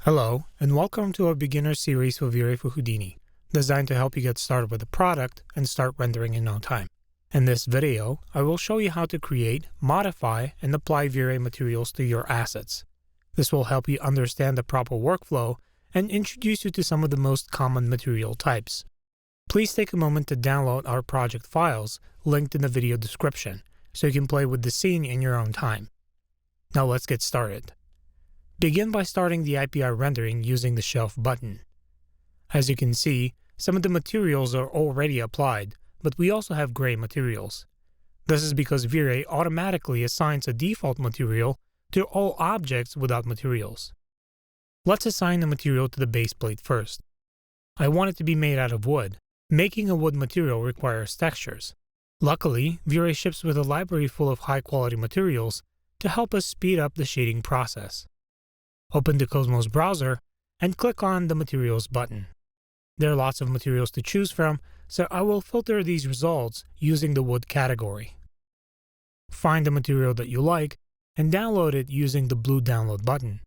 Hello, and welcome to a beginner series for V-Ray for Houdini, designed to help you get started with the product and start rendering in no time. In this video, I will show you how to create, modify, and apply V-Ray materials to your assets. This will help you understand the proper workflow and introduce you to some of the most common material types. Please take a moment to download our project files linked in the video description, so you can play with the scene in your own time. Now let's get started. Begin by starting the IPR rendering using the shelf button. As you can see, some of the materials are already applied, but we also have gray materials. This is because V-Ray automatically assigns a default material to all objects without materials. Let's assign the material to the base plate first. I want it to be made out of wood. Making a wood material requires textures. Luckily, V-Ray ships with a library full of high-quality materials to help us speed up the shading process. Open the Cosmos browser and click on the Materials button. There are lots of materials to choose from, so I will filter these results using the wood category. Find the material that you like and download it using the blue download button.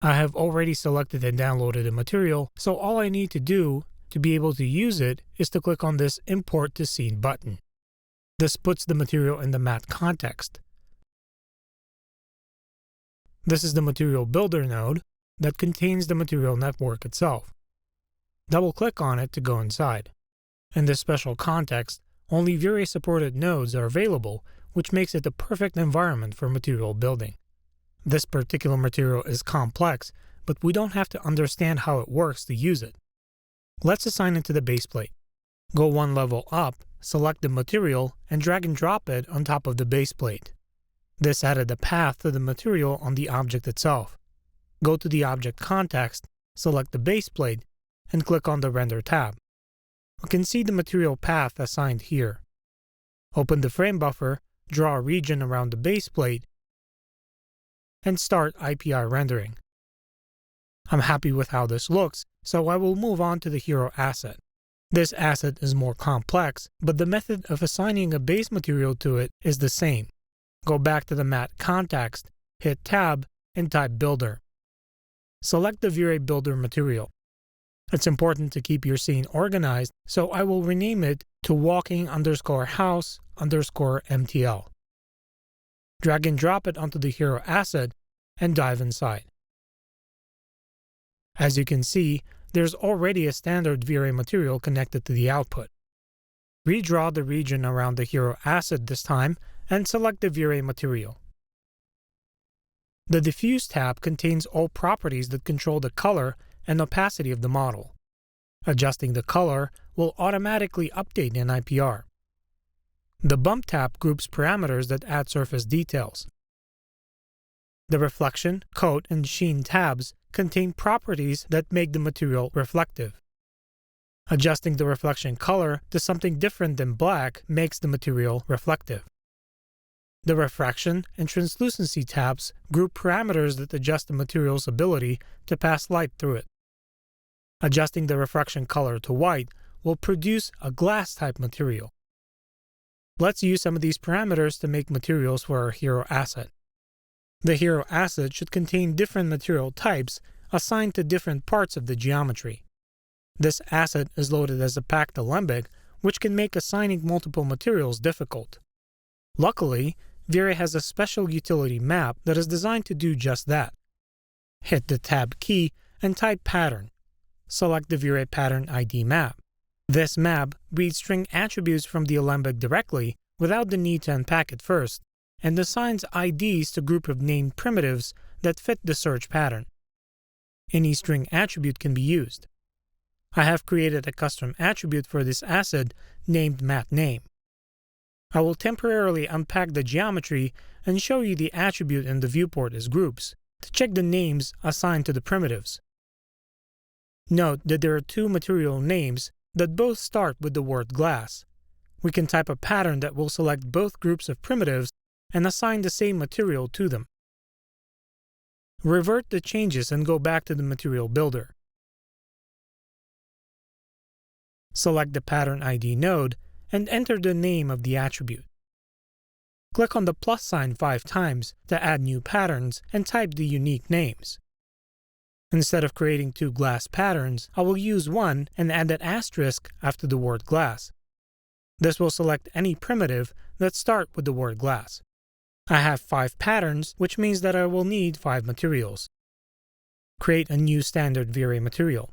I have already selected and downloaded a material, so all I need to do to be able to use it is to click on this Import to Scene button. This puts the material in the matte context. This is the Material Builder node that contains the material network itself. Double-click on it to go inside. In this special context, only V-Ray supported nodes are available, which makes it the perfect environment for material building. This particular material is complex, but we don't have to understand how it works to use it. Let's assign it to the base plate. Go one level up, select the material, and drag and drop it on top of the base plate. This added a path to the material on the object itself. Go to the object context, select the base plate, and click on the Render tab. You can see the material path assigned here. Open the frame buffer, draw a region around the base plate, and start IPR rendering. I'm happy with how this looks, so I will move on to the hero asset. This asset is more complex, but the method of assigning a base material to it is the same. Go back to the matte context, hit Tab, and type Builder. Select the V-Ray Builder material. It's important to keep your scene organized, so I will rename it to walking_house_MTL. Drag and drop it onto the hero asset and dive inside. As you can see, there's already a standard V-Ray material connected to the output. Redraw the region around the hero asset this time and select the V-Ray material. The Diffuse tab contains all properties that control the color and opacity of the model. Adjusting the color will automatically update in IPR. The Bump tab groups parameters that add surface details. The Reflection, Coat, and Sheen tabs contain properties that make the material reflective. Adjusting the reflection color to something different than black makes the material reflective. The Refraction and Translucency tabs group parameters that adjust the material's ability to pass light through it. Adjusting the refraction color to white will produce a glass-type material. Let's use some of these parameters to make materials for our hero asset. The hero asset should contain different material types assigned to different parts of the geometry. This asset is loaded as a packed alembic, which can make assigning multiple materials difficult. Luckily, V-Ray has a special utility map that is designed to do just that. Hit the Tab key and type Pattern. Select the V-Ray Pattern ID map. This map reads string attributes from the alembic directly without the need to unpack it first, and assigns IDs to group of named primitives that fit the search pattern. Any string attribute can be used. I have created a custom attribute for this asset named MatName. I will temporarily unpack the geometry and show you the attribute in the viewport as groups to check the names assigned to the primitives. Note that there are two material names that both start with the word glass. We can type a pattern that will select both groups of primitives and assign the same material to them. Revert the changes and go back to the Material Builder. Select the Pattern ID node and enter the name of the attribute. Click on the plus sign 5 times to add new patterns and type the unique names. Instead of creating two glass patterns, I will use one and add an asterisk after the word glass. This will select any primitive that start with the word glass. I have 5 patterns, which means that I will need 5 materials. Create a new standard V-Ray material.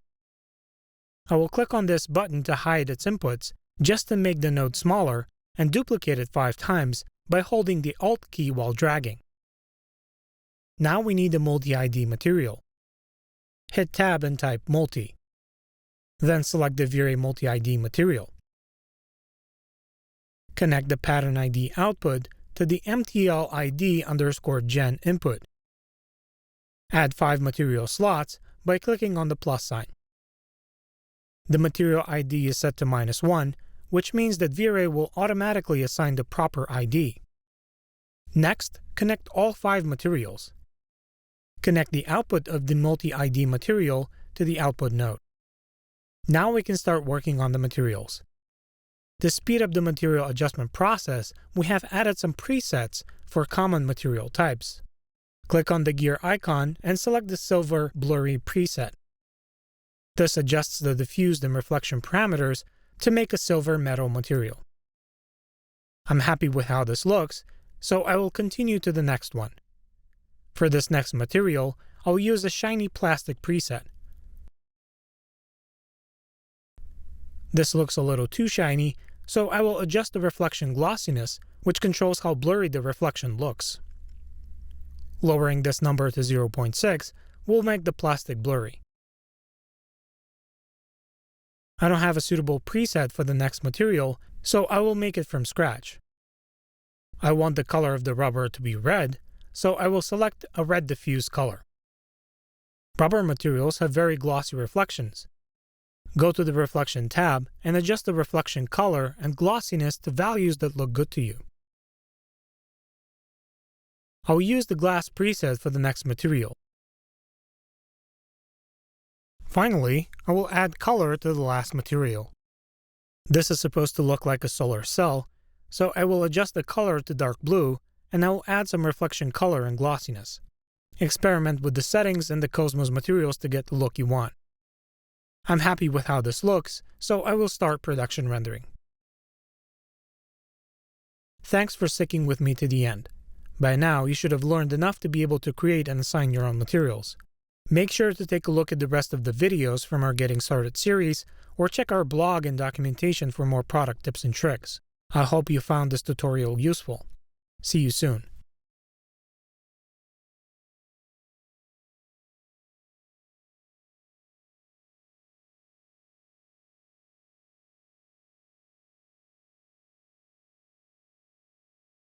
I will click on this button to hide its inputs, just to make the node smaller, and duplicate it 5 times by holding the Alt key while dragging. Now we need a multi-ID material. Hit Tab and type Multi. Then select the V-Ray multi-ID material. Connect the pattern ID output to the MTL_ID_gen input. Add 5 material slots by clicking on the plus sign. The material ID is set to -1, which means that V-Ray will automatically assign the proper ID. Next, connect all 5 materials. Connect the output of the multi-ID material to the output node. Now we can start working on the materials. To speed up the material adjustment process, we have added some presets for common material types. Click on the gear icon and select the silver blurry preset. This adjusts the diffused and reflection parameters to make a silver metal material. I'm happy with how this looks, so I will continue to the next one. For this next material, I'll use a shiny plastic preset. This looks a little too shiny, so I will adjust the reflection glossiness, which controls how blurry the reflection looks. Lowering this number to 0.6 will make the plastic blurry. I don't have a suitable preset for the next material, so I will make it from scratch. I want the color of the rubber to be red, so I will select a red diffuse color. Rubber materials have very glossy reflections. Go to the Reflection tab and adjust the reflection color and glossiness to values that look good to you. I will use the glass preset for the next material. Finally, I will add color to the last material. This is supposed to look like a solar cell, so I will adjust the color to dark blue, and I will add some reflection color and glossiness. Experiment with the settings and the Cosmos materials to get the look you want. I'm happy with how this looks, so I will start production rendering. Thanks for sticking with me to the end. By now, you should have learned enough to be able to create and assign your own materials. Make sure to take a look at the rest of the videos from our Getting Started series, or check our blog and documentation for more product tips and tricks. I hope you found this tutorial useful. See you soon.